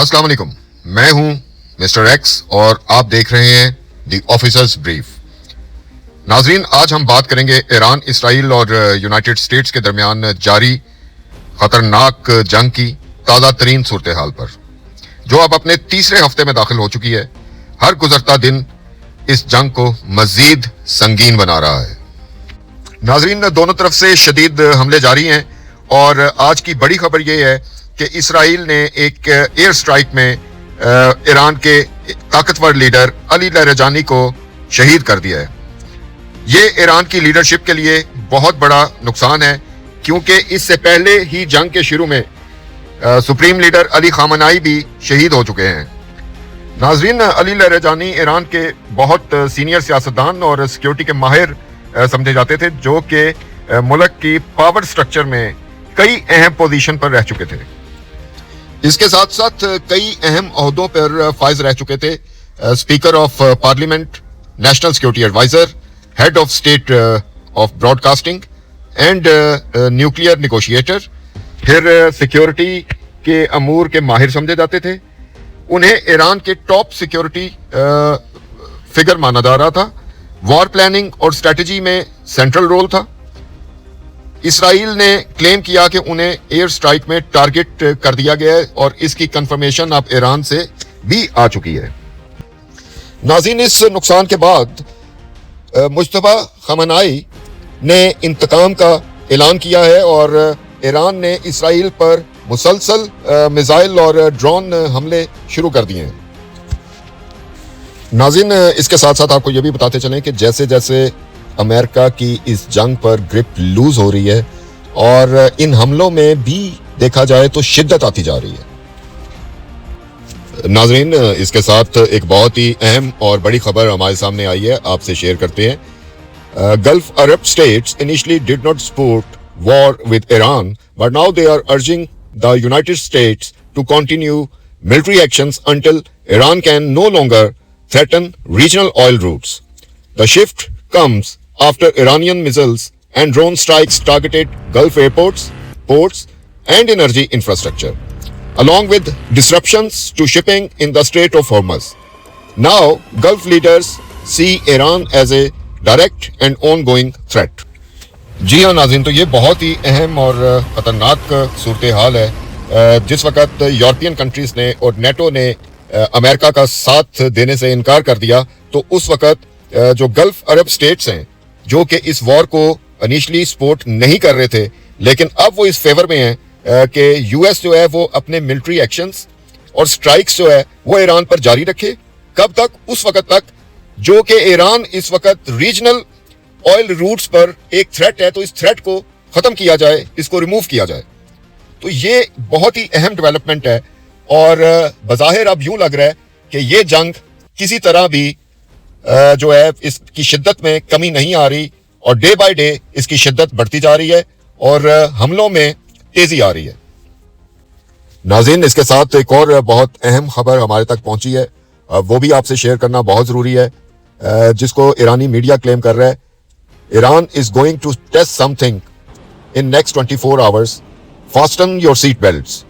अस्सलाम वालेकुम, मैं हूं मिस्टर एक्स और आप देख रहे हैं दी ऑफिसर्स ब्रीफ। नाजरीन, आज हम बात करेंगे ईरान, इसराइल और यूनाइटेड स्टेट्स के दरमियान जारी खतरनाक जंग की ताज़ा तरीन सूरत हाल पर, जो अब अपने तीसरे हफ्ते में दाखिल हो चुकी है। हर गुजरता दिन इस जंग को मजीद संगीन बना रहा है। नाजरीन, दोनों तरफ से शदीद हमले जारी हैं और आज की बड़ी खबर यह है कि इसराइल ने एक एयर स्ट्राइक में ईरान के ताकतवर लीडर अली लारिजानी को शहीद कर दिया है। ये ईरान की लीडरशिप के लिए बहुत बड़ा नुकसान है, क्योंकि इससे पहले ही जंग के शुरू में सुप्रीम लीडर अली खामनाई भी शहीद हो चुके हैं। नाजरीन, अली लारिजानी ईरान के बहुत सीनियर सियासतदान और सिक्योरिटी के माहिर समझे जाते थे, जो कि मुल्क की पावर स्ट्रक्चर में कई अहम पोजीशन पर रह चुके थे। इसके साथ साथ कई अहम ओहदों पर फाइज रह चुके थे। Speaker of parliament, national security adviser, head of state of broadcasting and nuclear negotiator. फिर सिक्योरिटी के अमूर के माहिर समझे जाते थे। उन्हें ईरान के टॉप सिक्योरिटी फिगर माना जा रहा था। वॉर प्लानिंग और स्ट्रेटजी में सेंट्रल रोल था। इसराइल ने क्लेम किया कि उन्हें एयर स्ट्राइक में टारगेट कर दिया गया है और इसकी कंफर्मेशन अब ईरान से भी आ चुकी है। नाज़रीन, इस नुकसान के बाद मुस्तफा खमनाई ने इंतकाम का ऐलान किया है और ईरान ने इसराइल पर मुसलसल मिसाइल और ड्रोन हमले शुरू कर दिए हैं। नाज़रीन, इसके साथ साथ आपको यह भी बताते चलें कि जैसे जैसे अमेरिका की इस जंग पर ग्रिप लूज हो रही है और इन हमलों में भी देखा जाए तो शिद्दत आती जा रही है। नाज़रीन, इसके साथ एक बहुत ही अहम और बड़ी खबर हमारे सामने आई है, आपसे शेयर करते हैं। Gulf Arab states initially did not support war with Iran, but now they are urging the United States to continue military actions until Iran can no longer threaten regional oil routes. The shift comes after Iranian missiles and drone strikes targeted Gulf airports, ports, and energy infrastructure, along with disruptions to shipping in the Strait of Hormuz. Now, Gulf leaders see Iran as a direct and ongoing threat. जी हाँ नाज़रीन, तो ये बहुत ही अहम और ख़तरनाक सूरत हाल है। जिस वक्त यूरोपियन कंट्रीज़ ने और नेटो ने अमेरिका का साथ देने से इनकार कर दिया, तो उस वक्त जो गल्फ अरब स्टेट्स हैं, जो कि इस वॉर को इनिशियली सपोर्ट नहीं कर रहे थे, लेकिन अब वो इस फेवर में हैं कि यूएस जो है वो अपने मिलिट्री एक्शंस और स्ट्राइक्स जो है वो ईरान पर जारी रखे। कब तक? उस वक्त तक जो कि ईरान इस वक्त रीजनल ऑयल रूट्स पर एक थ्रेट है, तो इस थ्रेट को खत्म किया जाए, इसको रिमूव किया जाए। तो ये बहुत ही अहम डेवलपमेंट है और बज़ाहिर अब यूं लग रहा है कि ये जंग किसी तरह भी जो है इसकी शिद्दत में कमी नहीं आ रही और डे बाय डे इसकी शिद्दत बढ़ती जा रही है और हमलों में तेजी आ रही है। नाज़रीन, इसके साथ एक और बहुत अहम खबर हमारे तक पहुंची है, वो भी आपसे शेयर करना बहुत ज़रूरी है, जिसको ईरानी मीडिया क्लेम कर रहा है। Iran is going to test something in next 24 hours, fasten your seat belts.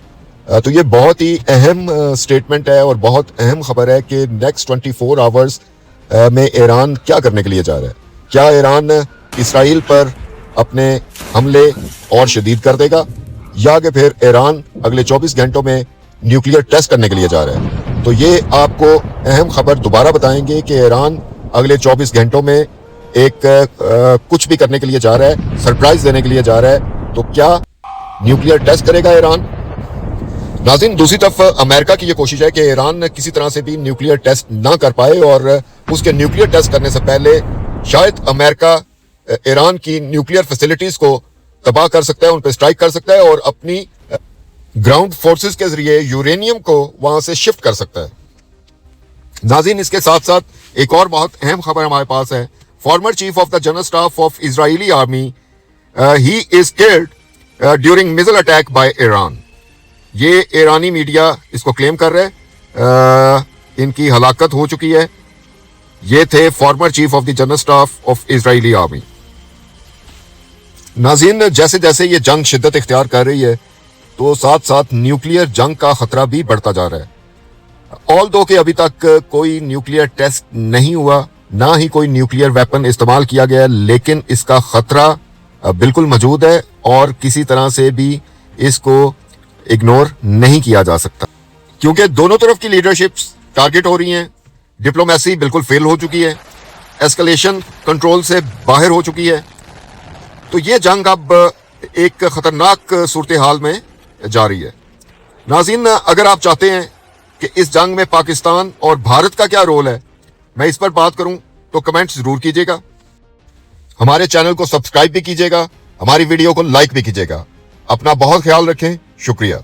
तो ये बहुत ही अहम स्टेटमेंट है और बहुत अहम खबर है कि नेक्स्ट 24 आवर्स में ईरान क्या करने के लिए जा रहा है। क्या ईरान इसराइल पर अपने हमले और शदीद कर देगा, या कि फिर ईरान अगले 24 घंटों में न्यूक्लियर टेस्ट करने के लिए जा रहा है? तो ये आपको अहम खबर दोबारा बताएंगे कि ईरान अगले 24 घंटों में एक कुछ भी करने के लिए जा रहा है, सरप्राइज देने के लिए जा रहा है। तो क्या न्यूक्लियर टेस्ट करेगा ईरान? नाज़रीन, दूसरी तरफ अमेरिका की ये कोशिश है कि ईरान किसी तरह से भी न्यूक्लियर टेस्ट ना कर पाए और उसके न्यूक्लियर टेस्ट करने से पहले शायद अमेरिका ईरान की न्यूक्लियर फैसिलिटीज को तबाह कर सकता है, उन पर स्ट्राइक कर सकता है और अपनी ग्राउंड फोर्सेस के जरिए यूरेनियम को वहां से शिफ्ट कर सकता है। नाज़रीन, इसके साथ साथ एक और बहुत अहम खबर हमारे पास है। Former chief of the general staff of Israeli army, he is killed during missile attack by Iran. ये ईरानी मीडिया इसको क्लेम कर रहा है, इनकी हलाकत हो चुकी है। ये थे former chief of the general staff of Israeli army. नाज़रीन, जैसे जैसे ये जंग शिद्दत इख्तियार कर रही है, तो साथ साथ न्यूक्लियर जंग का खतरा भी बढ़ता जा रहा है। ऑल दो कि अभी तक कोई न्यूक्लियर टेस्ट नहीं हुआ, ना ही कोई न्यूक्लियर वेपन इस्तेमाल किया गया, लेकिन इसका खतरा बिल्कुल मौजूद है और किसी तरह से भी इसको इग्नोर नहीं किया जा सकता, क्योंकि दोनों तरफ की लीडरशिप्स टारगेट हो रही हैं। डिप्लोमेसी बिल्कुल फेल हो चुकी है, एस्केलेशन कंट्रोल से बाहर हो चुकी है। तो ये जंग अब एक खतरनाक सूरत हाल में जा रही है। नाज़रीन, अगर आप चाहते हैं कि इस जंग में पाकिस्तान और भारत का क्या रोल है, मैं इस पर बात करूं, तो कमेंट्स जरूर कीजिएगा। हमारे चैनल को सब्सक्राइब भी कीजिएगा, हमारी वीडियो को लाइक भी कीजिएगा। अपना बहुत ख्याल रखें। शुक्रिया।